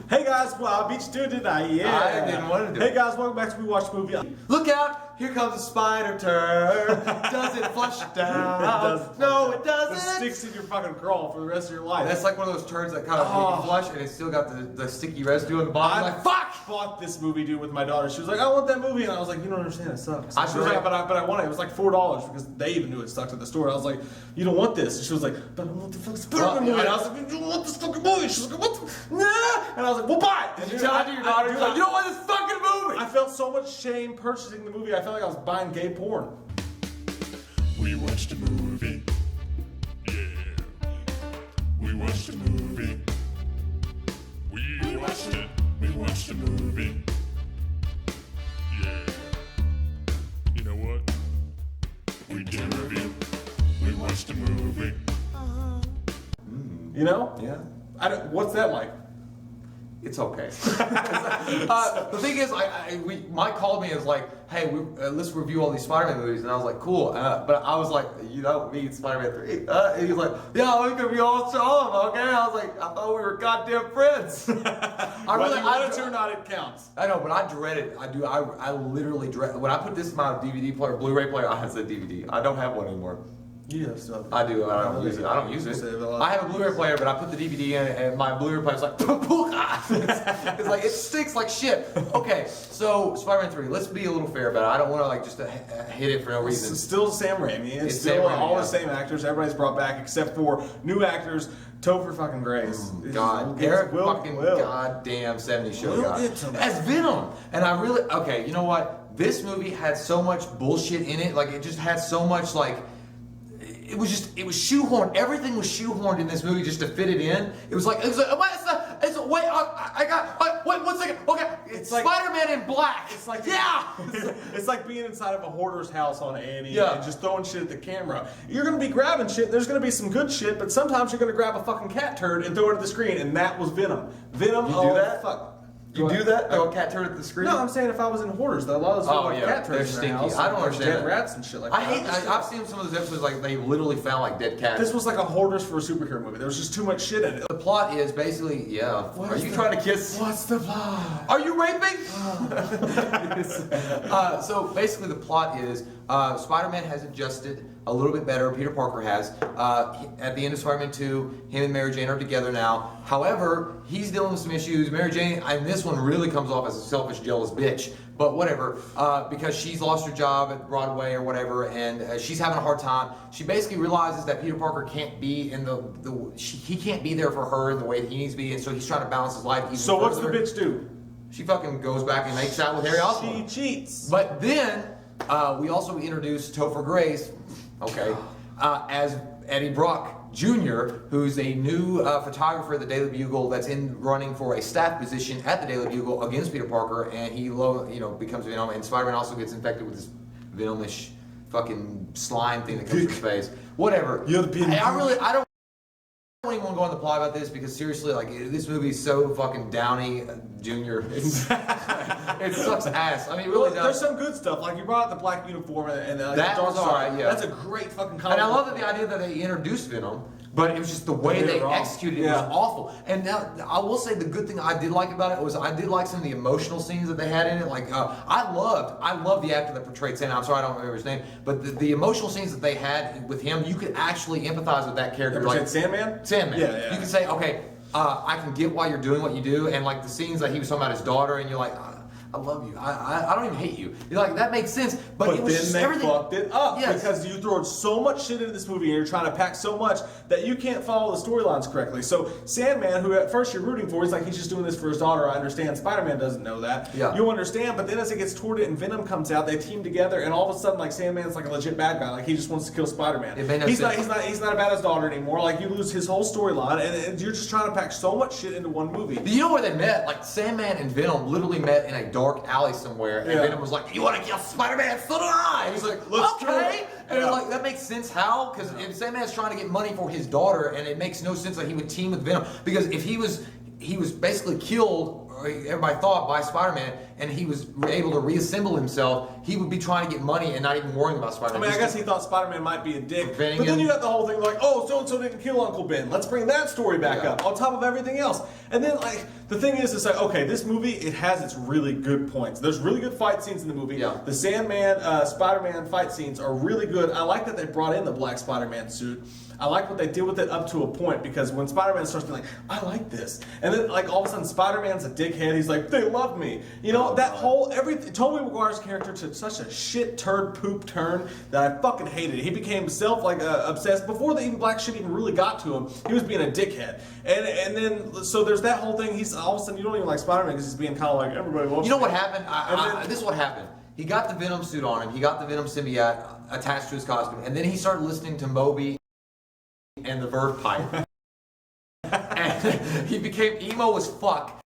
Hey guys, well, I beat you to it, didn't I? Yeah. I didn't want to do it. Hey guys, welcome back to We Watch Movie. Look out! Here comes a spider turd. Does it flush down? It doesn't. No, it doesn't. It sticks in your fucking crawl for the rest of your life. That's like one of those turds that kind of make you flush, and it's still got the sticky residue on the bottom. I Like, fuck! bought this movie, dude, with my daughter. She was like, I want that movie. And I was like, you don't understand, it sucks. I She was like, but I want it. It was like $4 because they even knew it sucked at the store. I was like, you don't want this. And she was like, but I want the fucking Spiderman movie. And I was like, you don't want this fucking movie. She was like, what the? Nah. And I was like, well, buy it. And You tell it to your daughter, you're like, you don't want this fucking movie! I felt so much shame purchasing the movie. I felt like I was buying gay porn. We watched a movie. Yeah. We watched a movie. We watched it. We watched a movie. Yeah. You know what? We did a review. We watched a movie. You know? Yeah. What's that like? It's okay. The thing is, Mike called me and was like, hey, let's review all these Spider-Man movies. And I was like, cool. But I was like, you know, me and Spider-Man 3. And he was like, yeah, we could be all saw them, okay? I was like, I thought we were goddamn friends. Whether you want it to or not, it counts. I know, but I dread it. I do. I literally dread when I put this in my DVD player, Blu-ray player. I said DVD. I don't have one anymore. Yeah, so I do. I don't use it. I don't use it. I have a Blu-ray player, but I put the DVD in, and my Blu-ray player is like, it's like it stinks like shit. Okay, so Spider-Man 3. Let's be a little fair about it. I don't want to like just hit it for no reason. It's still Sam Raimi. It's Sam still Raimi, all yeah. the same actors. Everybody's brought back except for new actors. Topher fucking Grace. God, It's Eric Will- fucking Will. goddamn 70 show Will guy. Gibson. As Venom. And I really, okay, you know what? This movie had so much bullshit in it. Like, it just had so much, like, it was shoehorned. Everything was shoehorned in this movie just to fit it in. It was like, wait, wait, 1 second. Okay, it's like Spider-Man in black. It's like yeah. It's like being inside of a hoarder's house on A&E Yeah. and just throwing shit at the camera. You're gonna be grabbing shit. There's gonna be some good shit, but sometimes you're gonna grab a fucking cat turd and throw it at the screen, and that was Venom. Venom. You do oh, that? Fuck. You do that? Throw a cat turd at the screen? No, I'm saying if I was in hoarders, a lot of those Oh, little yeah, cat they're turds in stinky. their house. I don't understand Dead that. rats and shit like I that. hate. I've seen some of those episodes like they literally found like dead cats. This was like a hoarders for a superhero movie. There was just too much shit in it. The plot is basically, yeah. Are you trying to kiss? What's the plot? Are you raping? So basically, the plot is Spider-Man has adjusted a little bit better. Peter Parker has. At the end of Spider-Man 2, him and Mary Jane are together now. However, he's dealing with some issues. Mary Jane, and this one really comes off as a selfish, jealous bitch. But whatever, because she's lost her job at Broadway or whatever, and she's having a hard time. She basically realizes that Peter Parker can't be in he can't be there for her in the way that he needs to be, and so he's trying to balance his life even So what's the further. bitch do? She fucking goes back and makes out with Harry Osborn. She cheats. But then we also introduced Topher Grace, okay, as Eddie Brock Jr., who's a new photographer at the Daily Bugle that's in running for a staff position at the Daily Bugle against Peter Parker, and he becomes Venom, and Spider-Man also gets infected with this venomish fucking slime thing that comes from space. Whatever. You're the I don't even want to go on the plot about this because seriously, like this movie is so fucking Downey Jr. It sucks ass. I mean, it really does. There's some good stuff. Like you brought out the black uniform and That the dark was alright, yeah. That's a great fucking comic. And I love that the idea that they introduced Venom, but it was just the way they executed it was awful. And now I will say the good thing I did like about it was I did like some of the emotional scenes that they had in it. Like I loved the actor that portrayed Sandman. I'm sorry I don't remember his name, but the emotional scenes that they had with him, you could actually empathize with that character. Like Sandman. Sandman. Yeah. You can say, okay, I can get why you're doing what you do, and like the scenes that he was talking about his daughter, and you're like, I love you. I don't even hate you. You're like, that makes sense. But it was then just they everything. fucked it up Yes. because you throw so much shit into this movie and you're trying to pack so much that you can't follow the storylines correctly. So Sandman, who at first you're rooting for, he's like, he's just doing this for his daughter. I understand. Spider-Man doesn't know that. Yeah. You'll understand, but then as it gets toward it and Venom comes out, they team together and all of a sudden like Sandman's like a legit bad guy. Like he just wants to kill Spider-Man. It made no he's sense. not about his daughter anymore. Like you lose his whole storyline and you're just trying to pack so much shit into one movie. You know where they met? Like Sandman and Venom literally met in a dark alley somewhere, and Yeah. Venom was like, "You want to kill Spider-Man? So do I." And he's like, Let's do "Okay." it. And Yeah. it's like that makes sense. How? Because if Sandman's trying to get money for his daughter, and it makes no sense that he would team with Venom because if he was basically killed everybody thought by Spider-Man, and he was able to reassemble himself, he would be trying to get money and not even worrying about Spider-Man. I mean, I guess he thought Spider-Man might be a dick, but Preventing then him. you got the whole thing like, oh, so-and-so didn't kill Uncle Ben. Let's bring that story back up on top of everything else. And then, like, the thing is, it's like, okay, this movie, it has its really good points. There's really good fight scenes in the movie. Yeah. The Sandman, Spider-Man fight scenes are really good. I like that they brought in the black Spider-Man suit. I like what they did with it up to a point, because when Spider-Man starts being like, I like this, and then like all of a sudden Spider-Man's a dickhead. He's like, they love me. You know, that whole everything. Tobey Maguire's character took such a shit turd poop turn that I fucking hated it. He became obsessed before the even black shit even really got to him. He was being a dickhead, and then so there's that whole thing. He's all of a sudden you don't even like Spider-Man because he's being kind of like everybody loves. You know me. what happened? This is what happened. He got the Venom suit on him. He got the Venom symbiote attached to his costume, and then he started listening to Moby and the Verve Pipe, and he became emo as fuck.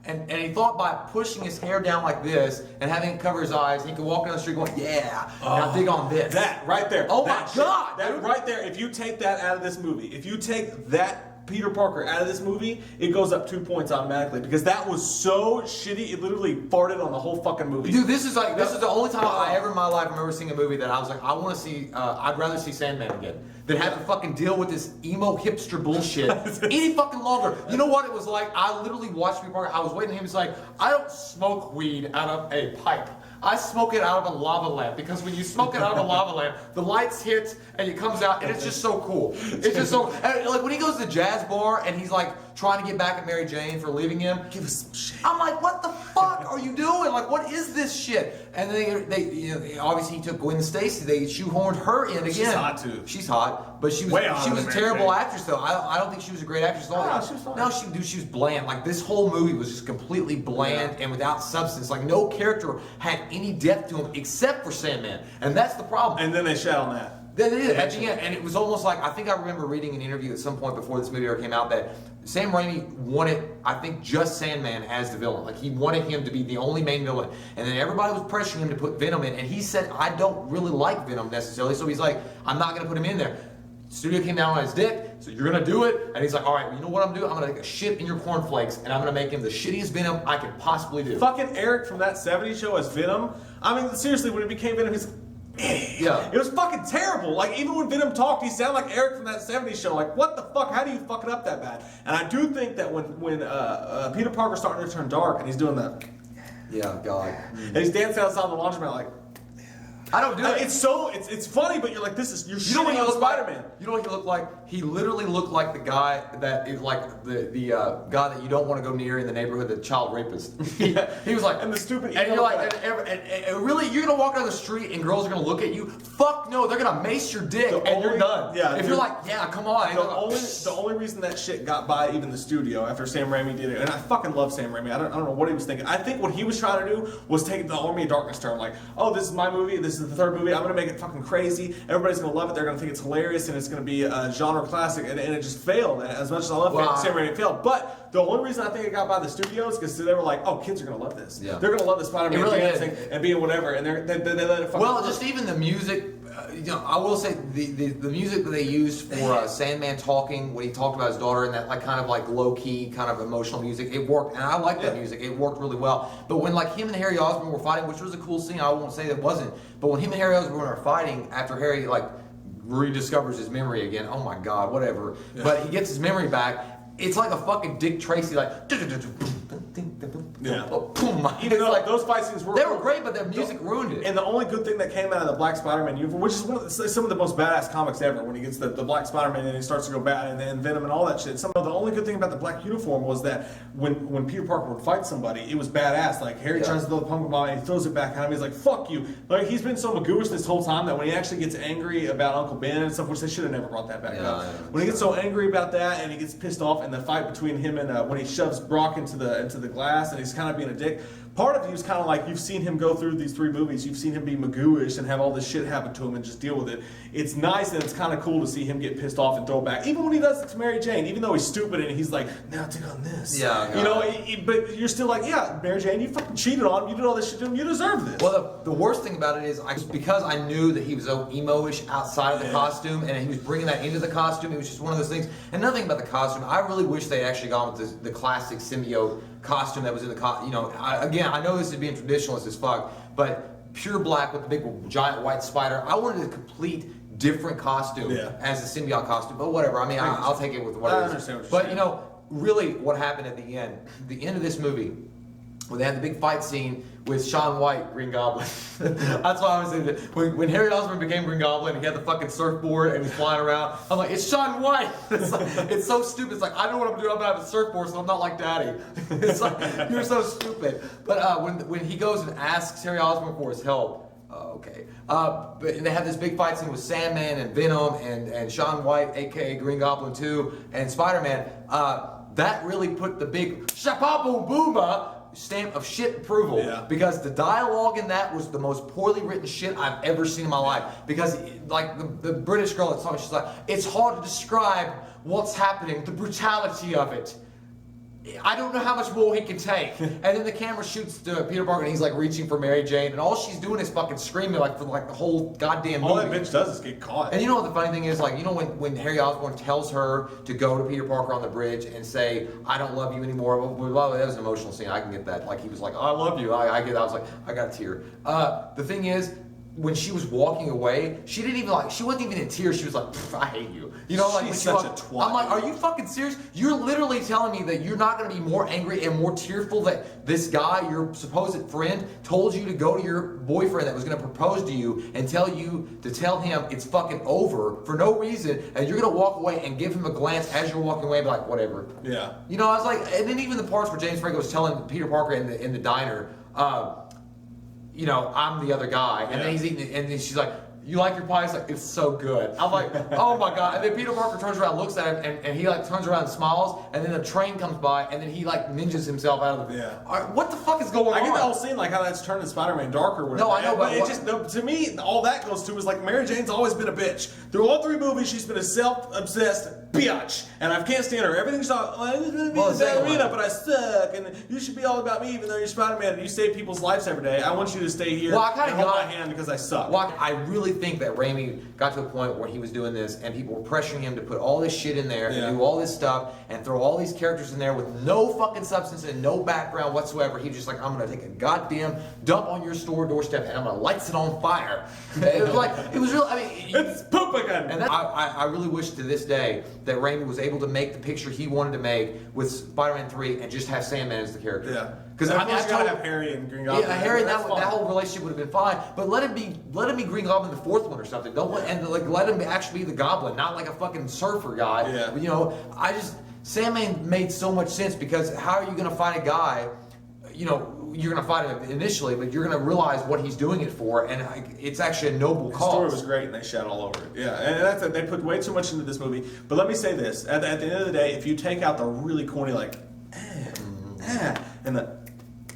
And he thought by pushing his hair down like this and having it cover his eyes, he could walk down the street going, yeah, now dig on this. That right there. Oh that my shit, God, that dude. right there. If you take that out of this movie, if you take that Peter Parker out of this movie, it goes up 2 points automatically, because that was so shitty. It literally farted on the whole fucking movie. Dude, this is the only time I ever in my life remember seeing a movie that I was like, I want to see. I'd rather see Sandman again than have to fucking deal with this emo hipster bullshit any fucking longer. You know what it was like? I literally watched Peter Parker. I was waiting for him. He's like, I don't smoke weed out of a pipe. I smoke it out of a lava lamp, because when you smoke it out of a lava lamp, the lights hit and it comes out, and it's just so cool. It's just so, and like when he goes to the jazz bar and he's like trying to get back at Mary Jane for leaving him. Give us some shit. I'm like, what the fuck are you doing? Like, what is this shit? And they you know, obviously he took Gwen Stacy. They shoehorned her in again. She's hot too. She's hot, but she was Way hotter she was a than Mary terrible Jane. actress though. I don't think she was a great actress at all. No, she was fine. No, she was bland. Like this whole movie was just completely bland and without substance. Like no character had any depth to him except for Sandman, and that's the problem. And then they shat on that. They did at the end, and it was almost like, I think I remember reading an interview at some point before this movie ever came out that Sam Raimi wanted, I think, just Sandman as the villain. Like he wanted him to be the only main villain, and then everybody was pressuring him to put Venom in, and he said, I don't really like Venom necessarily, so he's like, I'm not gonna put him in there. Studio came down on his dick, so you're gonna do it, and he's like, all right, well, you know what I'm gonna do? I'm gonna take a shit in your cornflakes, and I'm gonna make him the shittiest Venom I can possibly do. Fucking Eric from that 70s show as Venom. I mean, seriously, when it became Venom, he's like, Yeah. It was fucking terrible. Like, even when Venom talked, he sounded like Eric from that 70s show. Like, what the fuck? How do you fuck it up that bad? And I do think that when Peter Parker's starting to turn dark and he's doing that, Yeah, God. and he's dancing outside the laundromat like, I don't do it. It's funny, but you're like, you're You know what shitting he on looked Spider-Man. like? You know what he looked like? He literally looked like the guy that is like the guy that you don't want to go near in the neighborhood, the child rapist. He was like, And the stupid and emo you're like, guy. and really, you're gonna walk down the street and girls are gonna look at you? Fuck no, they're gonna mace your dick and you're done. Yeah, if you're like, yeah, come on. The only reason that shit got by even the studio after Sam Raimi did it, and I fucking love Sam Raimi. I don't know what he was thinking. I think what he was trying to do was take the Army of Darkness term, like, oh, this is my movie, this is the third movie, I'm gonna make it fucking crazy. Everybody's gonna love it. They're gonna think it's hilarious, and it's gonna be a genre classic. And it just failed. And as much as I love Sam Raimi, it failed. But the only reason I think it got by the studios because they were like, oh, kids are gonna love this. Yeah. They're gonna love the Spider-Man really dancing and being whatever. And they let it fucking. Well, just even the music. You know, I will say the music that they used for Sandman talking when he talked about his daughter and that like kind of like low key kind of emotional music, it worked, and I like that music. It worked really well. But when like him and Harry Osborn were fighting, which was a cool scene, I won't say that wasn't. But when him and Harry Osborn are fighting after Harry like rediscovers his memory again, oh my God, whatever. Yeah. But he gets his memory back. It's like a fucking Dick Tracy like. Yeah. Boom. Even though like, those fight scenes were great, but the music ruined it. And the only good thing that came out of the Black Spider-Man uniform, which is some of the most badass comics ever, when he gets the Black Spider-Man and he starts to go bad, and then Venom and all that shit. The only good thing about the black uniform was that when Peter Parker would fight somebody, it was badass. Like Harry tries to throw the pumpkin bomb and he throws it back at him. He's like, "Fuck you!" Like he's been so magooish this whole time that when he actually gets angry about Uncle Ben and stuff, which they should have never brought that back up. Yeah. When he gets so angry about that and he gets pissed off, and the fight between him and when he shoves Brock into the glass and he's kind of being a dick. part of you is kind of like you've seen him go through these 3 movies. You've seen him be Magoo-ish and have all this shit happen to him and just deal with it. It's nice and it's kind of cool to see him get pissed off and throw back. Even when he does it to Mary Jane, even though he's stupid and he's like, now take on this. Yeah, you know, but you're still like, yeah, Mary Jane, you fucking cheated on him. You did all this shit to him. You deserve this. Well, the worst thing about it is because I knew that he was so emo-ish outside of the costume, and he was bringing that into the costume. It was just one of those things. And another thing about the costume, I really wish they actually gone with the classic symbiote costume that was in the you know, I know this is being traditionalist as fuck, but pure black with the big giant white spider. I wanted a complete different costume as the symbiote costume, but whatever. I mean, I'll take it with what it is. I understand what you're but saying. you know, really, what happened at the end of this movie, when they had the big fight scene with Shaun White, Green Goblin. That's why I was saying that when Harry Osborn became Green Goblin, he had the fucking surfboard and he's flying around. I'm like, it's Shaun White. It's so stupid. It's like, I know what I'm doing. I'm gonna have a surfboard, so I'm not like Daddy. It's like, you're so stupid. But when he goes and asks Harry Osborn for his help, okay. But they have this big fight scene with Sandman and Venom and Shaun White, aka Green Goblin 2, and Spider-Man. That really put the big shapaboom boomba stamp of shit approval, because the dialogue in that was the most poorly written shit I've ever seen in my life. Because like the British girl that's talking, she's like, it's hard to describe what's happening, the brutality of it. I don't know how much more he can take. And then the camera shoots to Peter Parker and he's like reaching for Mary Jane, and all she's doing is fucking screaming like for like the whole goddamn movie. All that bitch does is get caught. And you know what the funny thing is? Like, you know when Harry Osborn tells her to go to Peter Parker on the bridge and say, I don't love you anymore. Well, that was an emotional scene. I can get that. Like, he was like, I love you. I get that. I was like, I got a tear. The thing is, when she was walking away, she didn't even like, she wasn't even in tears. She was like, I hate you. You know, like, she's such a twat. I'm like, are you fucking serious? You're literally telling me that you're not going to be more angry and more tearful that this guy, your supposed friend, told you to go to your boyfriend that was going to propose to you and tell you to tell him it's fucking over for no reason, and you're going to walk away and give him a glance as you're walking away and be like, whatever. Yeah. You know, I was like, and then even the parts where James Franco was telling Peter Parker in the diner, you know, I'm the other guy. And then he's eating it, and then she's like, you like your pie? He's like, it's so good. I'm like, oh my God. And then Peter Parker turns around, looks at him, and he like turns around and smiles, and then a train comes by, and then he like ninjas himself out of the... What the fuck is going on? I get the whole scene, like how that's turning Spider-Man darker. No, I know, but it just, to me, all that goes to is like Mary Jane's always been a bitch. Through all 3 movies, she's been a self-obsessed bitch, and I can't stand her. Everything's all, I just want to be the ballerina, but I suck, and you should be all about me, even though you're Spider-Man and you save people's lives every day. I want you to stay here and hold my hand because I suck. Well, I really think that Rami got to a point where he was doing this, and people were pressuring him to put all this shit in there and do all this stuff and throw all these characters in there with no fucking substance and no background whatsoever. He was just like, I'm gonna take a goddamn dump on your store doorstep and I'm gonna light it on fire. It was like, it was real. I mean, it's poop again. And I really wish to this day that Rami was able to make the picture he wanted to make with Spider-Man 3 and just have Sandman as the character. Yeah. Because I mean, I gotta have Harry and Green Goblin. Yeah, Harry, that whole relationship would have been fine. But let him be Green Goblin the 4th one or something. Don't let him actually be the Goblin, not like a fucking surfer guy. Yeah. You know, Sandman made so much sense, because how are you gonna fight a guy? You know, you're gonna fight him initially, but you're gonna realize what he's doing it for, and it's actually a noble cause. The story was great, and they shat all over it. Yeah, and that's it. They put way too much into this movie. But let me say this: at the end of the day, if you take out the really corny, like,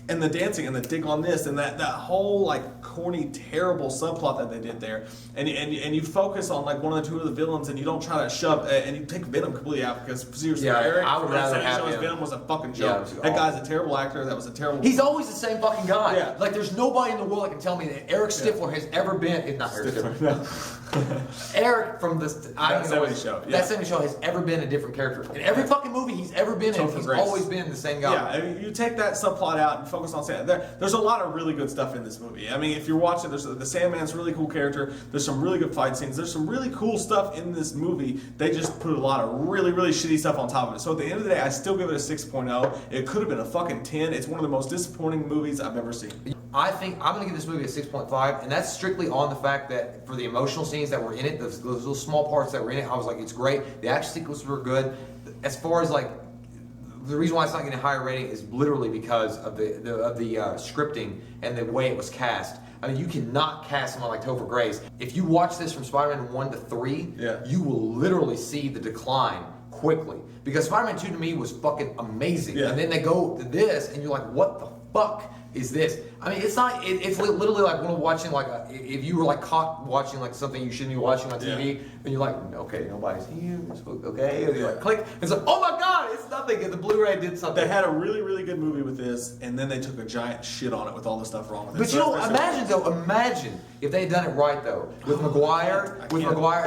and the dancing and the dig on this and that whole like corny, terrible subplot that they did there, and you focus on like one of the 2 of the villains, and you don't try to shove and you take Venom completely out, because seriously, Eric, I would rather have him. Venom was a fucking joke. That guy's a terrible actor. That was a terrible. He's always the same fucking guy. Yeah. Like, there's nobody in the world that can tell me that Eric Stifler has ever been. Not Eric Stifler. Eric from that 70s show. That 70s show has ever been a different character. In every fucking movie he's ever been in, he's always been the same guy. Yeah, I mean, you take that subplot out and focus on Sandman. There's a lot of really good stuff in this movie. I mean, if you're watching, the Sandman's a really cool character. There's some really good fight scenes. There's some really cool stuff in this movie. They just put a lot of really, really shitty stuff on top of it. So at the end of the day, I still give it a 6.0. It could have been a fucking 10. It's one of the most disappointing movies I've ever seen. I think I'm going to give this movie a 6.5, and that's strictly on the fact that for the emotional scenes that were in it, those little small parts that were in it, I was like, it's great. The action sequences were good. As far as like, the reason why it's not getting a higher rating is literally because of the scripting and the way it was cast. I mean, you cannot cast someone like Topher Grace. If you watch this from Spider-Man 1 to 3, you will literally see the decline quickly. Because Spider-Man 2 to me was fucking amazing. And then they go to this, and you're like, what the fuck is this? I mean, it's not. It's literally like when watching like if you were like caught watching like something you shouldn't be watching on TV, and you're like, okay, nobody's here. Okay, and you like click. It's like, oh my god, it's nothing. And the Blu-ray did something. They had a really, really good movie with this, and then they took a giant shit on it with all the stuff wrong with it. But you know, imagine if they had done it right though, with Maguire,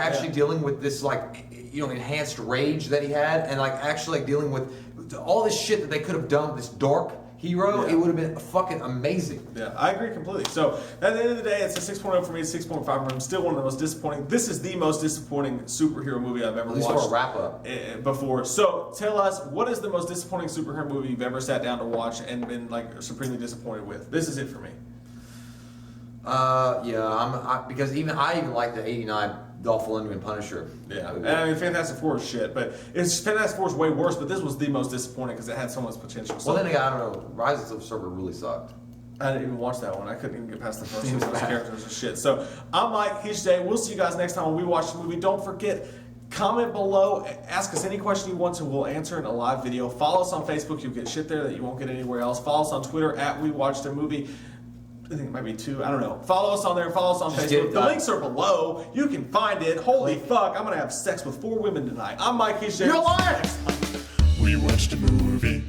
actually dealing with this like enhanced rage that he had, and like actually like dealing with all this shit that they could have done with this dark hero, it would have been fucking amazing. Yeah, I agree completely. So at the end of the day, it's a 6.0 for me, 6.5 for him. Still one of the most disappointing. This is the most disappointing superhero movie I've ever watched. For a wrap up before. So tell us, what is the most disappointing superhero movie you've ever sat down to watch and been like supremely disappointed with? This is it for me. Because I even like the '89 Dolph Lundgren Punisher. Yeah, and I mean Fantastic Four is shit, but Fantastic Four is way worse. But this was the most disappointing because it had so much potential. So, well, then again, I don't know. Rise of the Silver Surfer really sucked. I didn't even watch that one. I couldn't even get past the first one. Those characters are shit. So I'm Mike. He's Jay. We'll see you guys next time when we watch the movie. Don't forget. Comment below, ask us any question you want to, we'll answer in a live video. Follow us on Facebook, you'll get shit there that you won't get anywhere else. Follow us on Twitter at We Watched a Movie. I think it might be 2. I don't know. Follow us on there. Follow us on Facebook. The links are below. You can find it. Holy fuck! I'm gonna have sex with 4 women tonight. I'm Mike. He's Jay. You're alive. We watched a movie.